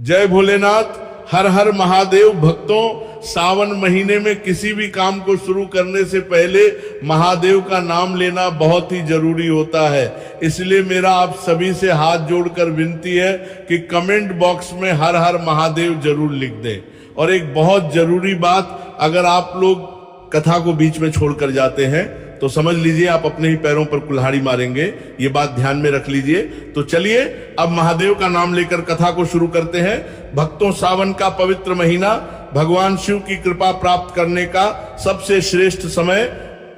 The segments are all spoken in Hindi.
जय भोलेनाथ, हर हर महादेव। भक्तों, सावन महीने में किसी भी काम को शुरू करने से पहले महादेव का नाम लेना बहुत ही जरूरी होता है। इसलिए मेरा आप सभी से हाथ जोड़कर विनती है कि कमेंट बॉक्स में हर हर महादेव जरूर लिख दें। और एक बहुत जरूरी बात, अगर आप लोग कथा को बीच में छोड़कर जाते हैं तो समझ लीजिए आप अपने ही पैरों पर कुल्हाड़ी मारेंगे। ये बात ध्यान में रख लीजिए। तो चलिए अब महादेव का नाम लेकर कथा को शुरू करते हैं। भक्तों, सावन का पवित्र महीना भगवान शिव की कृपा प्राप्त करने का सबसे श्रेष्ठ समय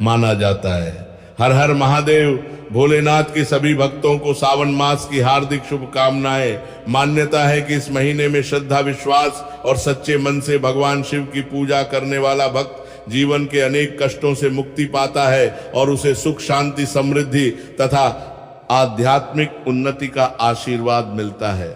माना जाता है। हर हर महादेव। भोलेनाथ के सभी भक्तों को सावन मास की हार्दिक शुभकामनाएं। मान्यता है कि इस महीने में श्रद्धा, विश्वास और सच्चे मन से भगवान शिव की पूजा करने वाला भक्त जीवन के अनेक कष्टों से मुक्ति पाता है और उसे सुख, शांति, समृद्धि तथा आध्यात्मिक उन्नति का आशीर्वाद मिलता है।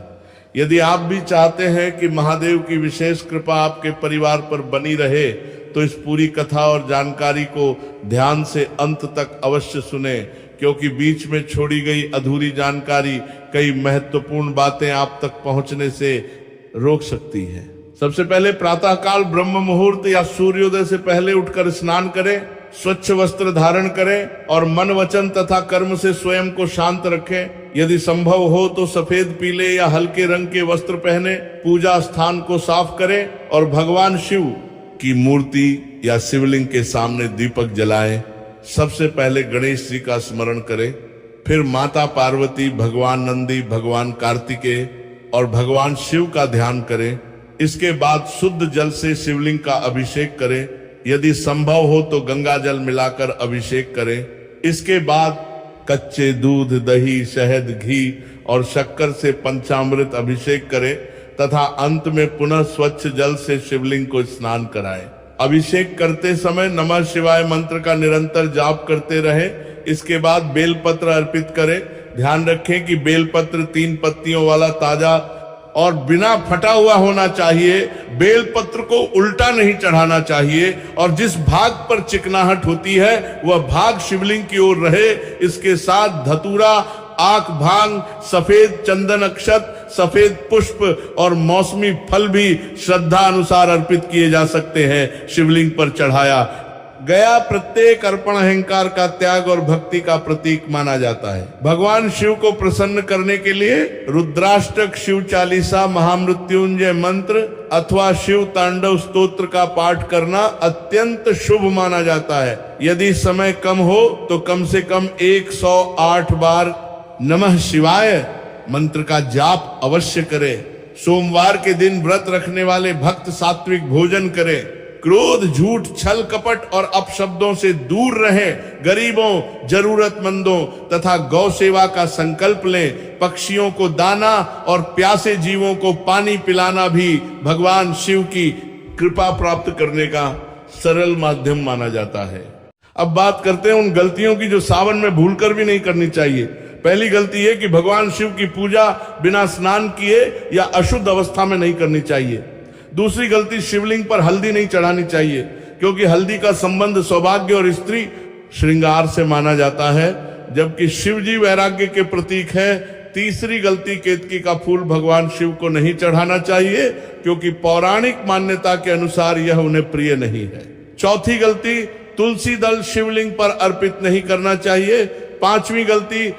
यदि आप भी चाहते हैं कि महादेव की विशेष कृपा आपके परिवार पर बनी रहे तो इस पूरी कथा और जानकारी को ध्यान से अंत तक अवश्य सुने, क्योंकि बीच में छोड़ी गई अधूरी जानकारी कई महत्वपूर्ण बातें आप तक पहुंचने से रोक सकती है। सबसे पहले प्रातःकाल ब्रह्म मुहूर्त या सूर्योदय से पहले उठकर स्नान करें, स्वच्छ वस्त्र धारण करें और मन, वचन तथा कर्म से स्वयं को शांत रखें। यदि संभव हो तो सफेद, पीले या हल्के रंग के वस्त्र पहने। पूजा स्थान को साफ करें और भगवान शिव की मूर्ति या शिवलिंग के सामने दीपक जलाएं। सबसे पहले गणेश जी का स्मरण करें, फिर माता पार्वती, भगवान नंदी, भगवान कार्तिकेय और भगवान शिव का ध्यान करें। इसके बाद शुद्ध जल से शिवलिंग का अभिषेक करें। यदि संभव हो तो गंगा जल मिलाकर अभिषेक करें। इसके बाद कच्चे दूध, दही, शहद, घी और शक्कर से पंचामृत अभिषेक करें तथा अंत में पुनः स्वच्छ जल से शिवलिंग को स्नान कराएं। अभिषेक करते समय नमः शिवाय मंत्र का निरंतर जाप करते रहें। इसके बाद बेलपत्र अर्पित करें। ध्यान रखें कि बेलपत्र 3 पत्तियों वाला ताजा और बिना फटा हुआ होना चाहिए। बेलपत्र को उल्टा नहीं चढ़ाना चाहिए और जिस भाग पर चिकनाहट होती है वह भाग शिवलिंग की ओर रहे। इसके साथ धतूरा, आक भांग, सफेद चंदन अक्षत, सफेद पुष्प और मौसमी फल भी श्रद्धा अनुसार अर्पित किए जा सकते हैं। शिवलिंग पर चढ़ाया गया प्रत्येक अर्पण अहंकार का त्याग और भक्ति का प्रतीक माना जाता है। भगवान शिव को प्रसन्न करने के लिए रुद्राष्टक, शिव चालीसा, महामृत्युंजय मंत्र अथवा शिव तांडव स्तोत्र का पाठ करना अत्यंत शुभ माना जाता है। यदि समय कम हो तो कम से कम 108 बार नमः शिवाय मंत्र का जाप अवश्य करें। सोमवार के दिन व्रत रखने वाले भक्त सात्विक भोजन करें। क्रोध, झूठ, छल, कपट और अपशब्दों से दूर रहें। गरीबों, जरूरतमंदों तथा गौ सेवा का संकल्प लें। पक्षियों को दाना और प्यासे जीवों को पानी पिलाना भी भगवान शिव की कृपा प्राप्त करने का सरल माध्यम माना जाता है। अब बात करते हैं उन गलतियों की जो सावन में भूलकर भी नहीं करनी चाहिए। पहली गलती है कि भगवान शिव की पूजा बिना स्नान किए या अशुद्ध अवस्था में नहीं करनी चाहिए। दूसरी गलती, शिवलिंग पर हल्दी नहीं चढ़ानी चाहिए, क्योंकि हल्दी का संबंध सौभाग्य और स्त्री श्रृंगार से माना जाता है, जबकि शिव जी वैराग्य के प्रतीक है। तीसरी गलती, केतकी का फूल भगवान शिव को नहीं चढ़ाना चाहिए, क्योंकि पौराणिक मान्यता के अनुसार यह उन्हें प्रिय नहीं है। चौथी गलती, तुलसी दल शिवलिंग पर अर्पित नहीं करना चाहिए। पांचवी गलती,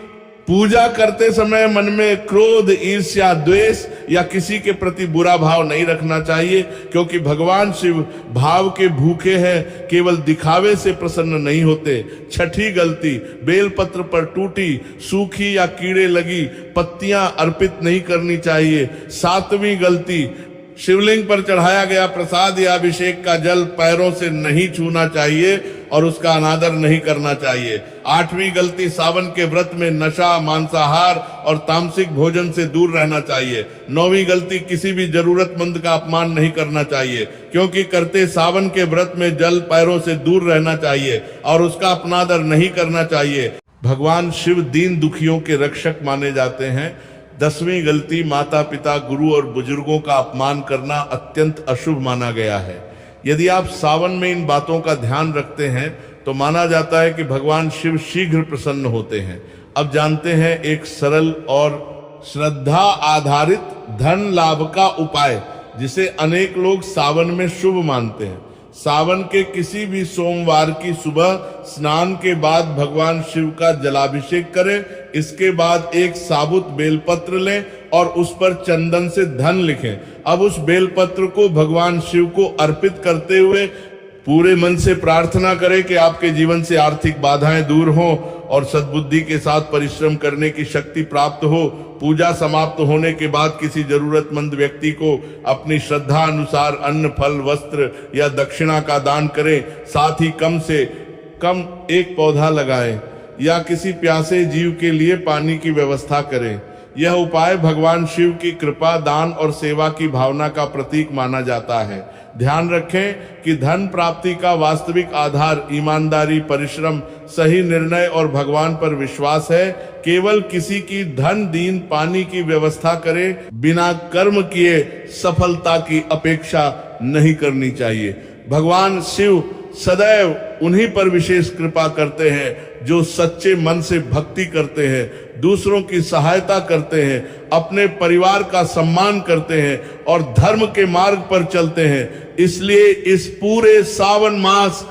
पूजा करते समय मन में क्रोध, ईर्ष्या, द्वेष या किसी के प्रति बुरा भाव नहीं रखना चाहिए, क्योंकि भगवान शिव भाव के भूखे हैं, केवल दिखावे से प्रसन्न नहीं होते। छठी गलती, बेलपत्र पर टूटी, सूखी या कीड़े लगी पत्तियां अर्पित नहीं करनी चाहिए। सातवीं गलती, शिवलिंग पर चढ़ाया गया प्रसाद या अभिषेक का जल पैरों से नहीं छूना चाहिए और उसका अनादर नहीं करना चाहिए। आठवीं गलती, सावन के व्रत में नशा, मांसाहार और तामसिक भोजन से दूर रहना चाहिए। नौवीं गलती, किसी भी जरूरतमंद का अपमान नहीं करना चाहिए, क्योंकि करते सावन के व्रत में जल पैरों से दूर रहना चाहिए और उसका अपनादर नहीं करना चाहिए। भगवान शिव दीन दुखियों के रक्षक माने जाते हैं। 10वीं गलती, माता पिता, गुरु और बुजुर्गों का अपमान करना अत्यंत अशुभ माना गया है। यदि आप सावन में इन बातों का ध्यान रखते हैं तो माना जाता है कि भगवान शिव शीघ्र प्रसन्न होते हैं। अब जानते हैं एक सरल और श्रद्धा आधारित धन लाभ का उपाय, जिसे अनेक लोग सावन में शुभ मानते हैं। सावन के किसी भी सोमवार की सुबह स्नान के बाद भगवान शिव का जलाभिषेक करें। इसके बाद एक साबुत बेलपत्र लें और उस पर चंदन से धन लिखें। अब उस बेलपत्र को भगवान शिव को अर्पित करते हुए पूरे मन से प्रार्थना करें कि आपके जीवन से आर्थिक बाधाएं दूर हों और सद्बुद्धि के साथ परिश्रम करने की शक्ति प्राप्त हो। पूजा समाप्त होने के बाद किसी जरूरतमंद व्यक्ति को अपनी श्रद्धा अनुसार अन्न, फल, वस्त्र या दक्षिणा का दान करें। साथ ही कम से कम एक पौधा लगाएं या किसी प्यासे जीव के लिए पानी की व्यवस्था करें। यह उपाय भगवान शिव की कृपा, दान और सेवा की भावना का प्रतीक माना जाता है। ध्यान रखें कि धन प्राप्ति का वास्तविक आधार ईमानदारी, परिश्रम, सही निर्णय और भगवान पर विश्वास है। केवल किसी की धन, दीन पानी की व्यवस्था करें, बिना कर्म किए सफलता की अपेक्षा नहीं करनी चाहिए। भगवान शिव सदैव उन्हीं पर विशेष कृपा करते हैं जो सच्चे मन से भक्ति करते हैं, दूसरों की सहायता करते हैं, अपने परिवार का सम्मान करते हैं और धर्म के मार्ग पर चलते हैं। इसलिए इस पूरे सावन मास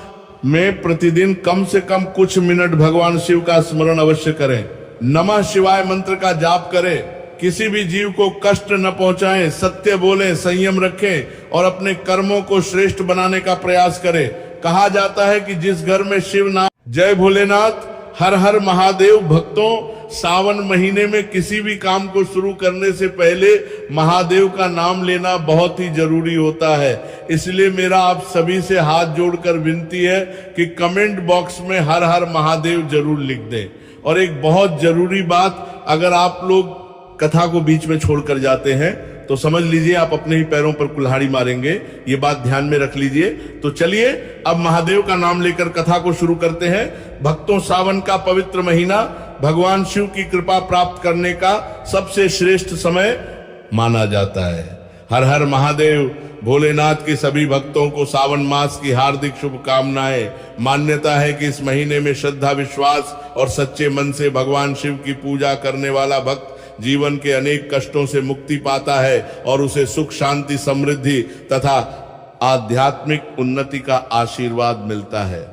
में प्रतिदिन कम से कम कुछ मिनट भगवान शिव का स्मरण अवश्य करें। नमः शिवाय मंत्र का जाप करें। किसी भी जीव को कष्ट न पहुंचाएं, सत्य बोलें, संयम रखें और अपने कर्मों को श्रेष्ठ बनाने का प्रयास करें। कहा जाता है कि जिस घर में शिव नाम, जय भोलेनाथ, हर हर महादेव भक्तों सावन महीने में किसी भी काम को शुरू करने से पहले महादेव का नाम लेना बहुत ही जरूरी होता है। इसलिए मेरा आप सभी से हाथ जोड़कर विनती है कि कमेंट बॉक्स में हर हर महादेव जरूर लिख दें। और एक बहुत जरूरी बात, अगर आप लोग कथा को बीच में छोड़कर जाते हैं तो समझ लीजिए आप अपने ही पैरों पर कुल्हाड़ी मारेंगे। ये बात ध्यान में रख लीजिए। तो चलिए अब महादेव का नाम लेकर कथा को शुरू करते हैं। भक्तों, सावन का पवित्र महीना भगवान शिव की कृपा प्राप्त करने का सबसे श्रेष्ठ समय माना जाता है। हर हर महादेव। भोलेनाथ के सभी भक्तों को सावन मास की हार्दिक शुभकामनाएं। मान्यता है कि इस महीने में श्रद्धा, विश्वास और सच्चे मन से भगवान शिव की पूजा करने वाला भक्त जीवन के अनेक कष्टों से मुक्ति पाता है और उसे सुख, शांति, समृद्धि तथा आध्यात्मिक उन्नति का आशीर्वाद मिलता है।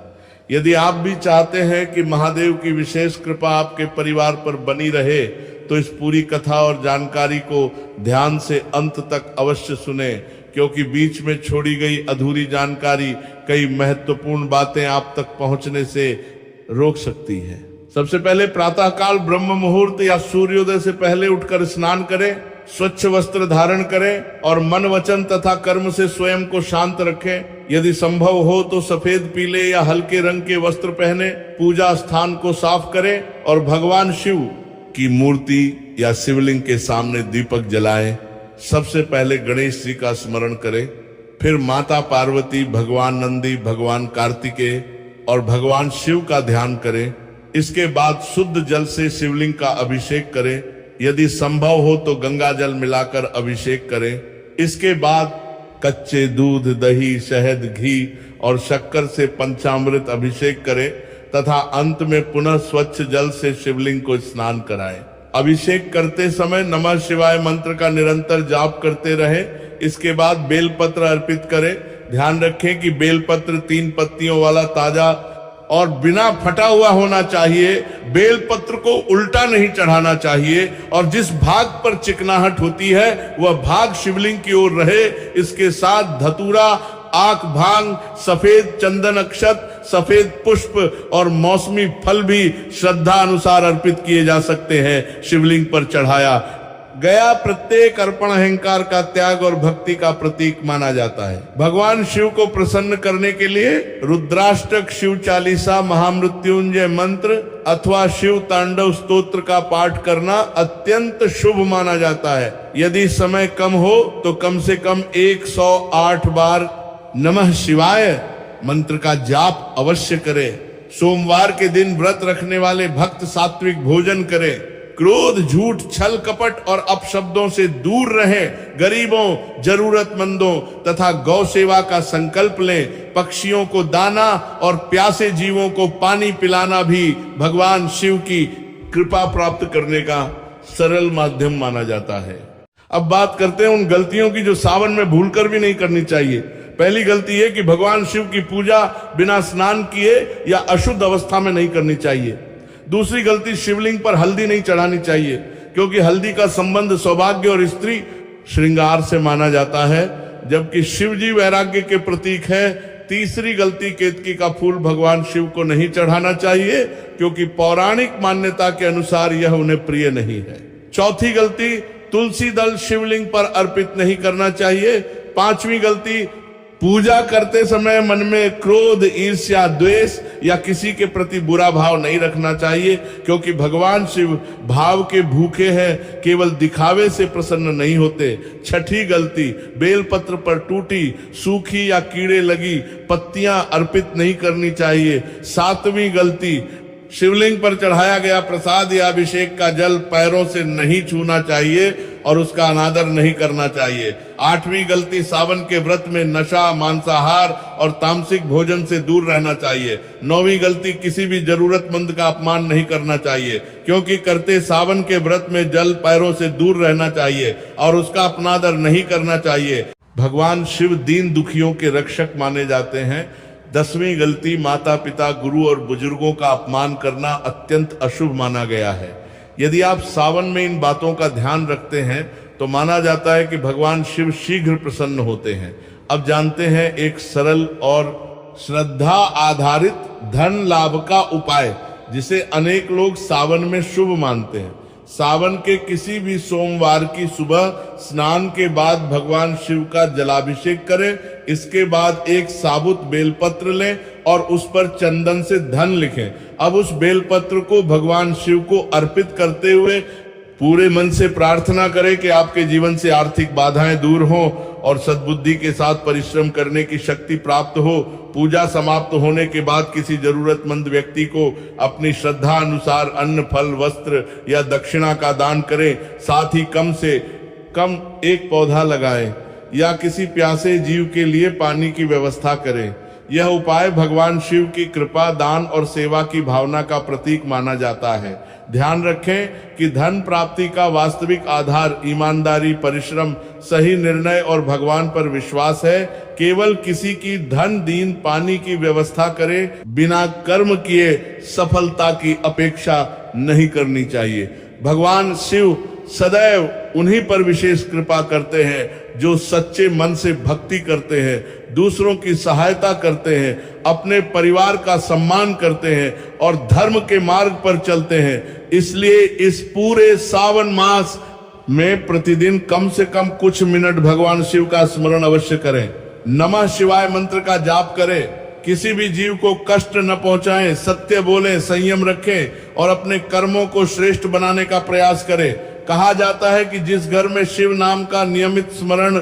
यदि आप भी चाहते हैं कि महादेव की विशेष कृपा आपके परिवार पर बनी रहे तो इस पूरी कथा और जानकारी को ध्यान से अंत तक अवश्य सुने, क्योंकि बीच में छोड़ी गई अधूरी जानकारी कई महत्वपूर्ण बातें आप तक पहुंचने से रोक सकती है। सबसे पहले प्रातःकाल ब्रह्म मुहूर्त या सूर्योदय से पहले उठकर स्नान करें, स्वच्छ वस्त्र धारण करें और मन, वचन तथा कर्म से स्वयं को शांत रखें। यदि संभव हो तो सफेद, पीले या हल्के रंग के वस्त्र पहने। पूजा स्थान को साफ करें और भगवान शिव की मूर्ति या शिवलिंग के सामने दीपक जलाएं। सबसे पहले गणेश जी का स्मरण करें, फिर माता पार्वती, भगवान नंदी, भगवान कार्तिकेय और भगवान शिव का ध्यान करें। इसके बाद शुद्ध जल से शिवलिंग का अभिषेक करें। यदि संभव हो तो गंगा जल मिलाकर अभिषेक करें। इसके बाद कच्चे दूध, दही, शहद, घी और शक्कर से पंचामृत अभिषेक करें तथा अंत में पुनः स्वच्छ जल से शिवलिंग को स्नान कराएं। अभिषेक करते समय नमः शिवाय मंत्र का निरंतर जाप करते रहें। इसके बाद बेलपत्र अर्पित करें। ध्यान रखें कि बेलपत्र 3 पत्तियों वाला ताजा और बिना फटा हुआ होना चाहिए। बेलपत्र को उल्टा नहीं चढ़ाना चाहिए और जिस भाग पर चिकनाहट होती है वह भाग शिवलिंग की ओर रहे। इसके साथ धतूरा, आक भांग, सफेद चंदन अक्षत, सफेद पुष्प और मौसमी फल भी श्रद्धा अनुसार अर्पित किए जा सकते हैं। शिवलिंग पर चढ़ाया गया प्रत्येक अर्पण अहंकार का त्याग और भक्ति का प्रतीक माना जाता है। भगवान शिव को प्रसन्न करने के लिए रुद्राष्टक, शिव चालीसा, महामृत्युंजय मंत्र अथवा शिव तांडव स्तोत्र का पाठ करना अत्यंत शुभ माना जाता है। यदि समय कम हो तो कम से कम 108 बार नमः शिवाय मंत्र का जाप अवश्य करें। सोमवार के दिन व्रत रखने वाले भक्त सात्विक भोजन करें। क्रोध, झूठ, छल, कपट और अपशब्दों से दूर रहें। गरीबों, जरूरतमंदों तथा गौ सेवा का संकल्प लें। पक्षियों को दाना और प्यासे जीवों को पानी पिलाना भी भगवान शिव की कृपा प्राप्त करने का सरल माध्यम माना जाता है। अब बात करते हैं उन गलतियों की जो सावन में भूलकर भी नहीं करनी चाहिए। पहली गलती है कि भगवान शिव की पूजा बिना स्नान किए या अशुद्ध अवस्था में नहीं करनी चाहिए। दूसरी गलती, शिवलिंग पर हल्दी नहीं चढ़ानी चाहिए, क्योंकि हल्दी का संबंध सौभाग्य और स्त्री श्रृंगार से माना जाता है, जबकि शिव जी वैराग्य के प्रतीक है। तीसरी गलती, केतकी का फूल भगवान शिव को नहीं चढ़ाना चाहिए, क्योंकि पौराणिक मान्यता के अनुसार यह उन्हें प्रिय नहीं है। चौथी गलती, तुलसी दल शिवलिंग पर अर्पित नहीं करना चाहिए। पांचवी गलती, पूजा करते समय मन में क्रोध, ईर्ष्या, द्वेष या किसी के प्रति बुरा भाव नहीं रखना चाहिए, क्योंकि भगवान शिव भाव के भूखे हैं, केवल दिखावे से प्रसन्न नहीं होते। छठी गलती, बेलपत्र पर टूटी, सूखी या कीड़े लगी पत्तियां अर्पित नहीं करनी चाहिए। सातवीं गलती, शिवलिंग पर चढ़ाया गया प्रसाद या अभिषेक का जल पैरों से नहीं छूना चाहिए और उसका अनादर नहीं करना चाहिए। आठवीं गलती, सावन के व्रत में नशा, मांसाहार और तामसिक भोजन से दूर रहना चाहिए। नौवीं गलती, किसी भी जरूरतमंद का अपमान नहीं करना चाहिए, क्योंकि करते सावन के व्रत में जल पैरों से दूर रहना चाहिए और उसका अपनादर नहीं करना चाहिए। भगवान शिव दीन दुखियों के रक्षक माने जाते हैं। 10वीं गलती, माता पिता, गुरु और बुजुर्गों का अपमान करना अत्यंत अशुभ माना गया है। यदि आप सावन में इन बातों का ध्यान रखते हैं तो माना जाता है कि भगवान शिव शीघ्र प्रसन्न होते हैं। अब जानते हैं एक सरल और श्रद्धा आधारित धन लाभ का उपाय, जिसे अनेक लोग सावन में शुभ मानते हैं। सावन के किसी भी सोमवार की सुबह स्नान के बाद भगवान शिव का जलाभिषेक करें। इसके बाद एक साबुत बेलपत्र लें और उस पर चंदन से धन लिखें। अब उस बेलपत्र को भगवान शिव को अर्पित करते हुए पूरे मन से प्रार्थना करें कि आपके जीवन से आर्थिक बाधाएं दूर हों और सद्बुद्धि के साथ परिश्रम करने की शक्ति प्राप्त हो। पूजा समाप्त होने के बाद किसी जरूरतमंद व्यक्ति को अपनी श्रद्धा अनुसार अन्न, फल, वस्त्र या दक्षिणा का दान करें। साथ ही कम से कम एक पौधा लगाएं या किसी प्यासे जीव के लिए पानी की व्यवस्था करें। यह उपाय भगवान शिव की कृपा, दान और सेवा की भावना का प्रतीक माना जाता है। ध्यान रखें कि धन प्राप्ति का वास्तविक आधार ईमानदारी, परिश्रम, सही निर्णय और भगवान पर विश्वास है। केवल किसी की धन, दीन, पानी की व्यवस्था करें, बिना कर्म किए सफलता की अपेक्षा नहीं करनी चाहिए। भगवान शिव सदैव उन्हीं पर विशेष कृपा करते हैं जो सच्चे मन से भक्ति करते हैं, दूसरों की सहायता करते हैं, अपने परिवार का सम्मान करते हैं और धर्म के मार्ग पर चलते हैं। इसलिए इस पूरे सावन मास में प्रतिदिन कम से कम कुछ मिनट भगवान शिव का स्मरण अवश्य करें। नमः शिवाय मंत्र का जाप करें। किसी भी जीव को कष्ट न पहुंचाएं, सत्य बोलें, संयम रखें और अपने कर्मों को श्रेष्ठ बनाने का प्रयास करें। कहा जाता है कि जिस घर में शिव नाम का नियमित स्मरण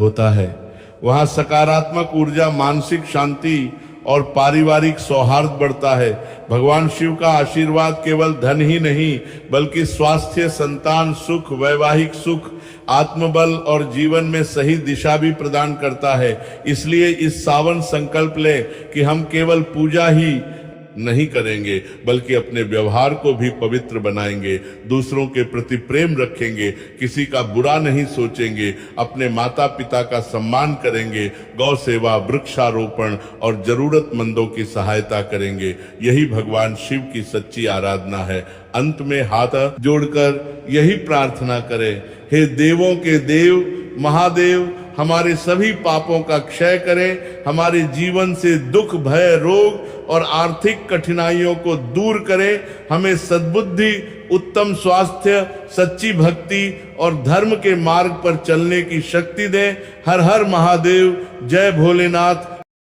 होता है वहां सकारात्मक ऊर्जा, मानसिक शांति और पारिवारिक सौहार्द बढ़ता है। भगवान शिव का आशीर्वाद केवल धन ही नहीं बल्कि स्वास्थ्य, संतान सुख, वैवाहिक सुख, आत्मबल और जीवन में सही दिशा भी प्रदान करता है। इसलिए इस सावन संकल्प लें कि हम केवल पूजा ही नहीं करेंगे बल्कि अपने व्यवहार को भी पवित्र बनाएंगे, दूसरों के प्रति प्रेम रखेंगे, किसी का बुरा नहीं सोचेंगे, अपने माता पिता का सम्मान करेंगे, गौ सेवा, वृक्षारोपण और जरूरतमंदों की सहायता करेंगे। यही भगवान शिव की सच्ची आराधना है। अंत में हाथ जोड़कर यही प्रार्थना करें, हे देवों के देव महादेव, हमारे सभी पापों का क्षय करें, हमारे जीवन से दुख, भय, रोग और आर्थिक कठिनाइयों को दूर करें, हमें सद्बुद्धि, उत्तम स्वास्थ्य, सच्ची भक्ति और धर्म के मार्ग पर चलने की शक्ति दें। हर हर महादेव। जय भोलेनाथ।